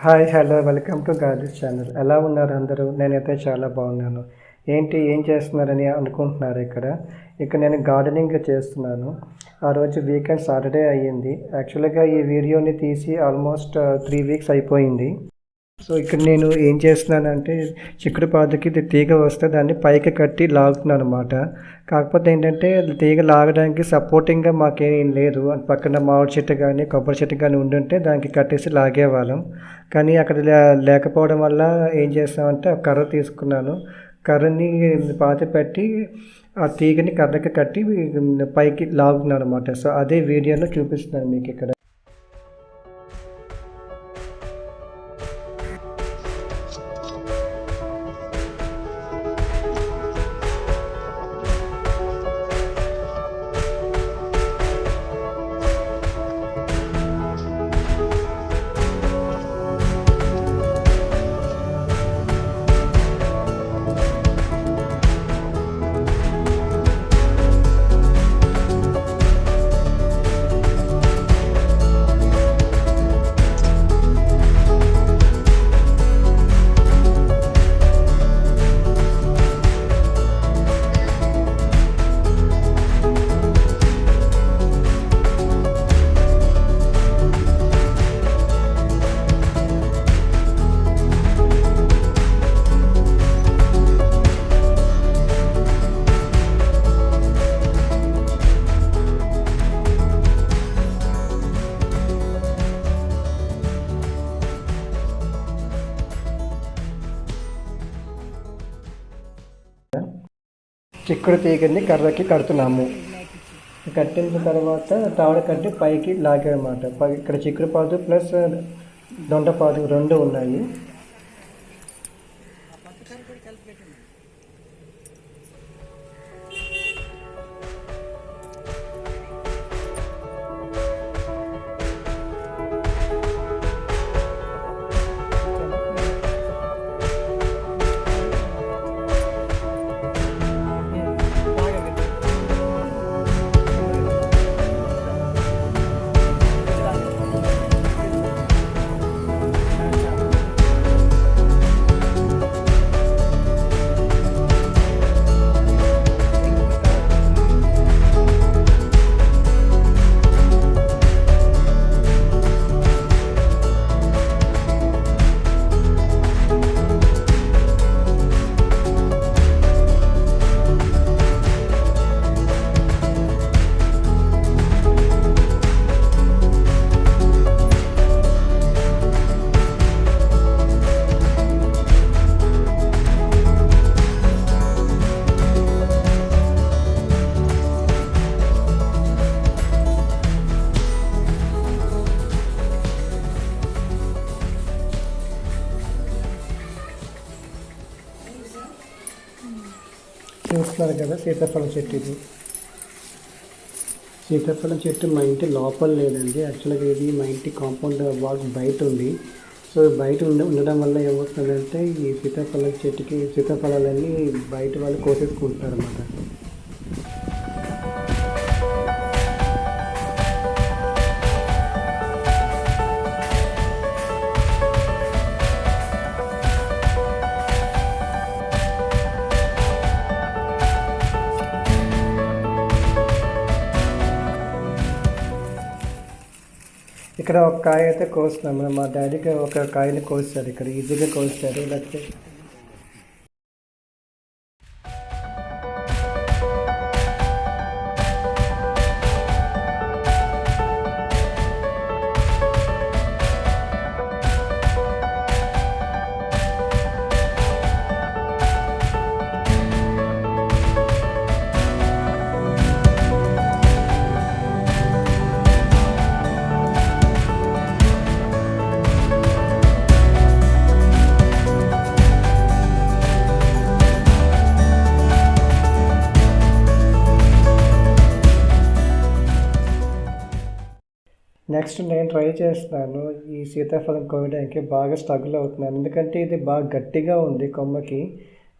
Hi hello welcome to gardens channel. ఎలా ఉన్నారు అందరూ? నేనైతే చాలా బాగున్నాను. ఏం చేస్తున్నారని అనుకుంటున్నారు ఇక్కడ నేను గార్డెనింగ్ చేస్తున్నాను. ఆ రోజు వీకెండ్ సాటర్డే అయ్యింది. యాక్చువల్గా ఈ వీడియోని తీసి ఆల్మోస్ట్ 3 వీక్స్ అయిపోయింది. సో ఇక్కడ నేను ఏం చేస్తున్నానంటే చిక్కుడు పాదుకి ఇది తీగ వస్తే దాన్ని పైకి కట్టి లాగుతున్నాను అనమాట. కాకపోతే ఏంటంటే తీగ లాగడానికి సపోర్టింగ్గా మాకేం లేదు. పక్కన మామిడి చెట్టు కానీ కొబ్బరి చెట్టు కానీ ఉండుంటే దానికి కట్టేసి లాగేవాళ్ళం. కానీ అక్కడ లేకపోవడం వల్ల ఏం చేస్తామంటే ఒక కర్ర తీసుకున్నాను. కర్రని పాతి పెట్టి ఆ తీగని కర్రకి కట్టి పైకి లాగుతున్నాను అనమాట. సో అదే వీడియోలో చూపిస్తున్నాను మీకు ఇక్కడ. చిక్కుడు తీగని కర్రకి కడుతున్నాము. కట్టిన తర్వాత తాడు కట్టి పైకి లాగామన్నమాట. ఇక్కడ చిక్కుడు పాదు ప్లస్ దొండపాదు రెండు ఉన్నాయి. చూస్తున్నారు కదా సీతాఫలం చెట్టు. ఇది సీతాఫలం చెట్టు మా ఇంటి లోపల లేదండి. యాక్చువల్గా ఇది మా ఇంటి కాంపౌండ్ వాల్ బయట ఉంది. సో బయట ఉండడం వల్ల ఏమవుతుందంటే ఈ సీతాఫలం చెట్టుకి సీతాఫలాలన్నీ బయట వాళ్ళు కోసేసుకుంటారు అన్నమాట. ఇక్కడ ఒక కాయ అయితే కోస్తున్నాము. మా డాడీకి ఒక కాయని కోస్తారు. ఇక్కడ ఈజీగా కోస్తారు. లేకపోతే నెక్స్ట్ నేను ట్రై చేస్తున్నాను ఈ సీతాఫలం కోయడానికి. బాగా స్ట్రగుల్ అవుతున్నాను ఎందుకంటే ఇది బాగా గట్టిగా ఉంది కొమ్మకి.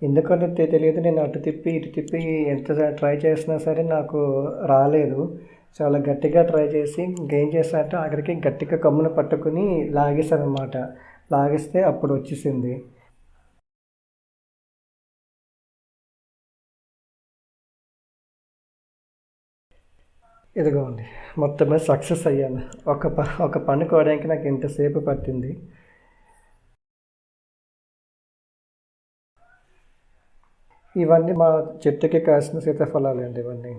ఎందుకంటే తెలియదు, నేను అటు తిప్పి ఇటు తిప్పి ఎంత ట్రై చేసినా సరే నాకు రాలేదు. చాలా గట్టిగా ట్రై చేసి ఇంకేం చేశానంటే ఆఖరికి గట్టిగా కొమ్మను పట్టుకుని లాగేశాను అనమాట. లాగిస్తే అప్పుడు వచ్చేసింది. ఇదిగోండి, మొత్తం మీద సక్సెస్ అయ్యాను. ఒక పని కోవడానికి నాకు ఇంతసేపు పట్టింది. ఇవన్నీ మా చెట్టుకి కాసిన సీతాఫలాలండి ఇవన్నీ.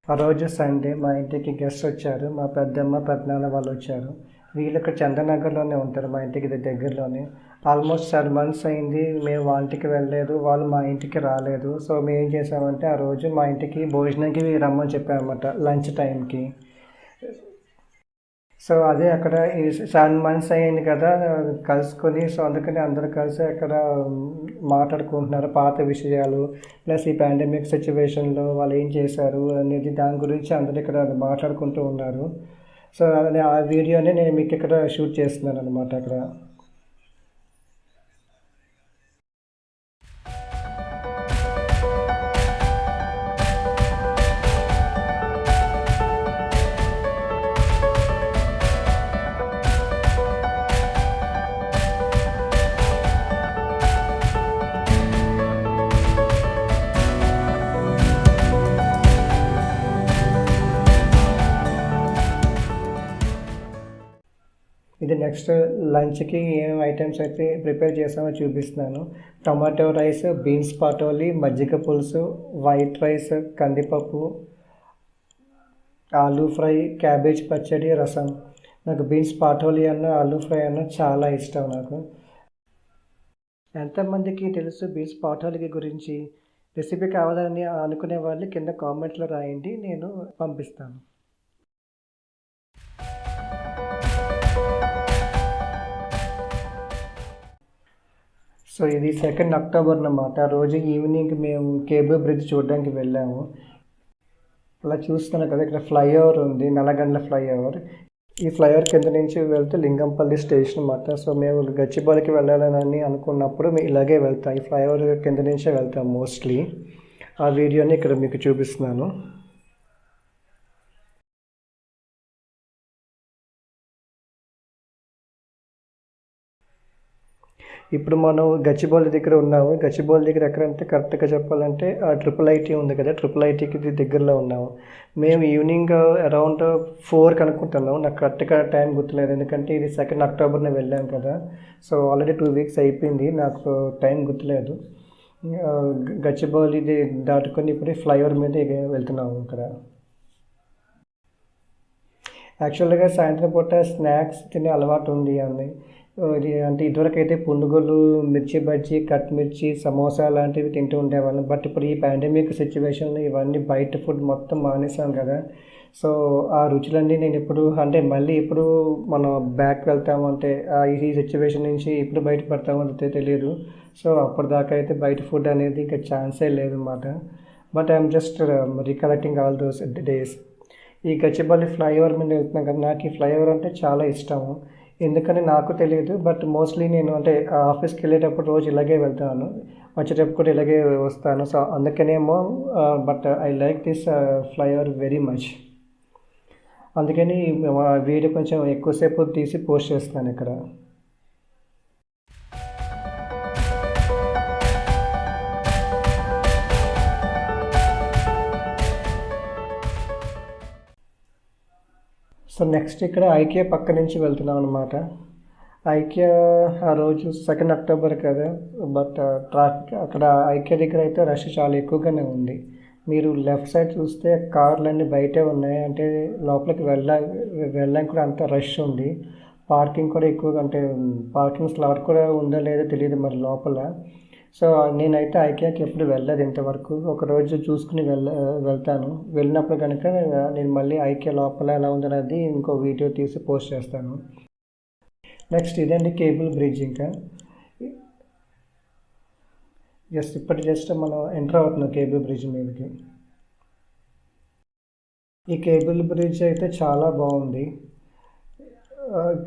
ఆ రోజు సండే మా ఇంటికి గెస్ట్ వచ్చారు. మా పెద్దమ్మ పెద్దనాన్న వాళ్ళు వచ్చారు. వీళ్ళు ఇక్కడ చందనగర్లోనే ఉంటారు, మా ఇంటికి దగ్గరలోనే. ఆల్మోస్ట్ 7 months అయింది మేము వాళ్ళ ఇంటికి వెళ్ళలేదు, వాళ్ళు మా ఇంటికి రాలేదు. సో మేము ఏం చేసామంటే ఆ రోజు మా ఇంటికి భోజనానికి రమ్మని చెప్పామన్నమాట, లంచ్ టైంకి. సో అదే అక్కడ ఈ 7 months అయింది కదా కలుసుకొని, సో అందుకని అందరూ కలిసి అక్కడ మాట్లాడుకుంటున్నారు పాత విషయాలు, ప్లస్ ఈ పాండమిక్ సిచ్యువేషన్లో వాళ్ళు ఏం చేశారు అనేది దాని గురించి అందరూ ఇక్కడ మాట్లాడుకుంటూ ఉన్నారు. సో అదే ఆ వీడియోని నేను మీకు ఇక్కడ షూట్ చేస్తున్నాను అనమాట అక్కడ. ఇది నెక్స్ట్ లంచ్కి ఏమేమి ఐటమ్స్ అయితే ప్రిపేర్ చేసామో చూపిస్తున్నాను. టమాటో రైస్, బీన్స్ పాటోలి, మజ్జిగ పులుసు, వైట్ రైస్, కందిపప్పు, ఆలూ ఫ్రై, క్యాబేజ్ పచ్చడి, రసం. నాకు బీన్స్ పాటోలి అన్న ఆలూ ఫ్రై అన్న చాలా ఇష్టం నాకు. ఎంతమందికి తెలుసు బీన్స్ పాటోలికి గురించి? రెసిపీ కావాలని అనుకునే వాళ్ళు కింద కామెంట్లో రాయండి, నేను పంపిస్తాను. సో ఇది 2nd October అన్నమాట. ఆ రోజు ఈవినింగ్ మేము కేబుల్ బ్రిడ్జ్ చూడడానికి వెళ్ళాము. అలా చూస్తున్నాను కదా, ఇక్కడ ఫ్లైఓవర్ ఉంది, నల్లగండ్ల ఫ్లైఓవర్. ఈ ఫ్లైఓవర్ కింద నుంచి వెళ్తే లింగంపల్లి స్టేషన్ అన్నమాట. సో మేము గచ్చిబౌలికి వెళ్ళాలని అనుకున్నప్పుడు మేము ఇలాగే వెళ్తాం, ఈ ఫ్లైఓవర్ కింద నుంచే వెళ్తాం మోస్ట్లీ. ఆ వీడియోని ఇక్కడ మీకు చూపిస్తున్నాను. ఇప్పుడు మనం గచ్చిబౌలి దగ్గర ఉన్నాము. గచ్చిబౌలి దగ్గర ఎక్కడంటే కరెక్ట్గా చెప్పాలంటే ఆ IIIT ఉంది కదా, IIITకి దగ్గరలో ఉన్నాము. మేము ఈవినింగ్ అరౌండ్ 4కి అనుకుంటున్నాము, నాకు కరెక్ట్గా టైం గుర్తులేదు, ఎందుకంటే ఇది 2nd October వెళ్ళాం కదా. సో ఆల్రెడీ 2 weeks అయిపోయింది, నాకు టైం గుర్తులేదు. గచ్చిబౌలి దాటుకొని ఇప్పుడు ఫ్లైఓవర్ మీద వెళ్తున్నాము ఇక్కడ. యాక్చువల్గా సాయంత్రం పూట స్నాక్స్ తినే అలవాటు ఉంది అని, ఇది అంటే ఇదివరకు అయితే పునుగులు, మిర్చి బజ్జీ, కట్ మిర్చి, సమోసా లాంటివి తింటూ ఉండేవాళ్ళం. బట్ ఇప్పుడు ఈ పాండమిక్ సిచ్యువేషన్లో ఇవన్నీ బయట ఫుడ్ మొత్తం మానేసాం కదా. సో ఆ రుచులన్నీ నేను ఇప్పుడు అంటే మళ్ళీ ఇప్పుడు మనం బ్యాక్ వెళ్తాము అంటే ఈ సిచ్యువేషన్ నుంచి ఇప్పుడు బయటపడతామో అయితే తెలియదు. సో అప్పటిదాకా అయితే బయట ఫుడ్ అనేది ఇంకా ఛాన్సే లేదన్నమాట. But I'm just recollecting all those days. ఈ గచ్చిబౌలి ఫ్లైఓవర్ మీద వెళ్తున్నాం కదా, నాకు ఈ ఫ్లైఓవర్ అంటే చాలా ఇష్టము. ఎందుకని నాకు తెలియదు, బట్ మోస్ట్లీ నేను అంటే ఆఫీస్కి వెళ్ళేటప్పుడు రోజు ఇలాగే వెళ్తాను. వచ్చేటప్పుడు కూడా ఇలాగే వస్తాను. సో అందుకనేమో but I like this flyover very much. అందుకని వీడియో కొంచెం ఎక్కువసేపు తీసి పోస్ట్ చేస్తున్నాను ఇక్కడ. సో నెక్స్ట్ ఇక్కడ ఐకియా పక్క నుంచి వెళ్తున్నాం అనమాట. ఐకియా ఆ రోజు 2 అక్టోబర్ కదా, బట్ ట్రాఫిక్ అక్కడ ఐకియా దగ్గర అయితే రష్ చాలా ఎక్కువగానే ఉంది. మీరు లెఫ్ట్ సైడ్ చూస్తే కార్లన్నీ బయటే ఉన్నాయి, అంటే లోపలికి వెళ్ళడానికి కూడా అంత రష్ ఉంది. పార్కింగ్ కూడా ఎక్కువగా, అంటే పార్కింగ్ స్లాట్ కూడా ఉందో లేదో తెలియదు మరి లోపల. సో నేనైతే ఐకియాకి ఎప్పుడు వెళ్ళలేదు ఇంతవరకు. ఒకరోజు చూసుకుని వెళ్తాను. వెళ్ళినప్పుడు కనుక నేను మళ్ళీ ఐకియా లోపల ఎలా ఉందనేది ఇంకో వీడియో తీసి పోస్ట్ చేస్తాను. నెక్స్ట్ ఇదండి కేబుల్ బ్రిడ్జ్. ఇంకా జస్ట్ మనం ఎంటర్ అవుతున్నాం కేబుల్ బ్రిడ్జ్ మీదకి. ఈ కేబుల్ బ్రిడ్జ్ అయితే చాలా బాగుంది.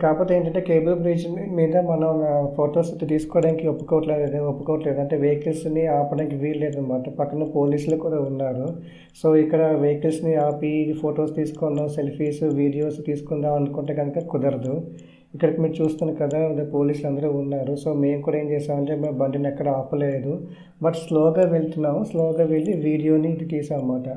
కాకపోతే ఏంటంటే కేబుల్ బ్రిడ్జ్ మీద మనం ఫొటోస్ తీసుకోవడానికి ఒప్పుకోవట్లేదు, అంటే వెహికల్స్ని ఆపడానికి వీల్లేదు అనమాట. పక్కన పోలీసులు కూడా ఉన్నారు. సో ఇక్కడ వెహికల్స్ని ఆపి ఫొటోస్ తీసుకుందాం, సెల్ఫీస్ వీడియోస్ తీసుకుందాం అనుకుంటే కనుక కుదరదు. ఇక్కడికి మీరు చూస్తున్నారు కదా, పోలీసులు అందరూ ఉన్నారు. సో మేము కూడా ఏం చేసామంటే మేము బండిని ఎక్కడ ఆపలేదు, బట్ స్లోగా వెళ్తున్నాము. స్లోగా వెళ్ళి వీడియోని ఇది తీసాం అన్నమాట.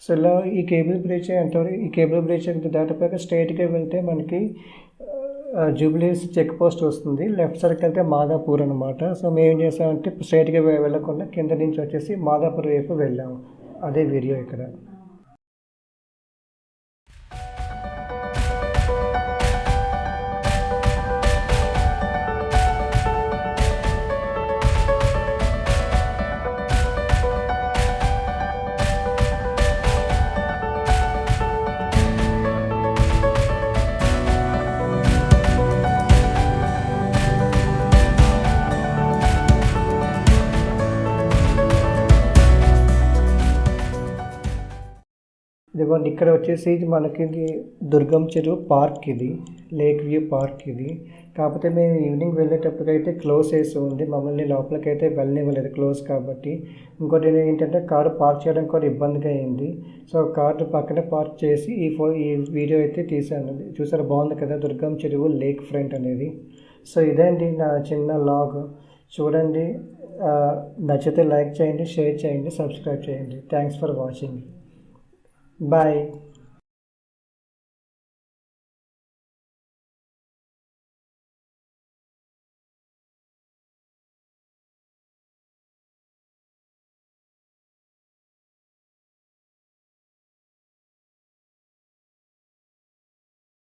సో ఇలా ఈ కేబుల్ బ్రిడ్జ్ ఎంతవరకు, ఈ కేబుల్ బ్రిడ్జ్ దాటిపోయాక స్ట్రైట్గా వెళ్తే మనకి జూబ్లీస్ చెక్ పోస్ట్ వస్తుంది. లెఫ్ట్ సైడ్కి వెళ్తే మాదాపూర్ అనమాట. సో మేము ఏం చేసామంటే స్ట్రైట్గా వెళ్ళకుండా కింద నుంచి వచ్చేసి మాదాపూర్ వైపు వెళ్ళాము. అదే వీడియో ఇక్కడ. ఇదిగోండి ఇక్కడ వచ్చేసి మనకి దుర్గం చెరువు పార్క్, ఇది లేక్ వ్యూ పార్క్ ఇది. కాకపోతే మేము ఈవినింగ్ వెళ్ళేటప్పటికైతే క్లోజ్ చేసి ఉంది, మమ్మల్ని లోపలికి అయితే వెళ్ళనివ్వలేదు క్లోజ్ కాబట్టి. ఇంకోటి ఏంటంటే కారు పార్క్ చేయడం కూడా ఇబ్బందిగా అయింది. సో కారు పక్కనే పార్క్ చేసి ఈ వీడియో అయితే తీసాను. చూసారా, బాగుంది కదా దుర్గం చెరువు లేక్ ఫ్రంట్ అనేది. సో ఇదేంటి నా చిన్న లాగ్. చూడండి, నచ్చితే లైక్ చేయండి, షేర్ చేయండి, సబ్స్క్రైబ్ చేయండి. Thanks for watching. Bye.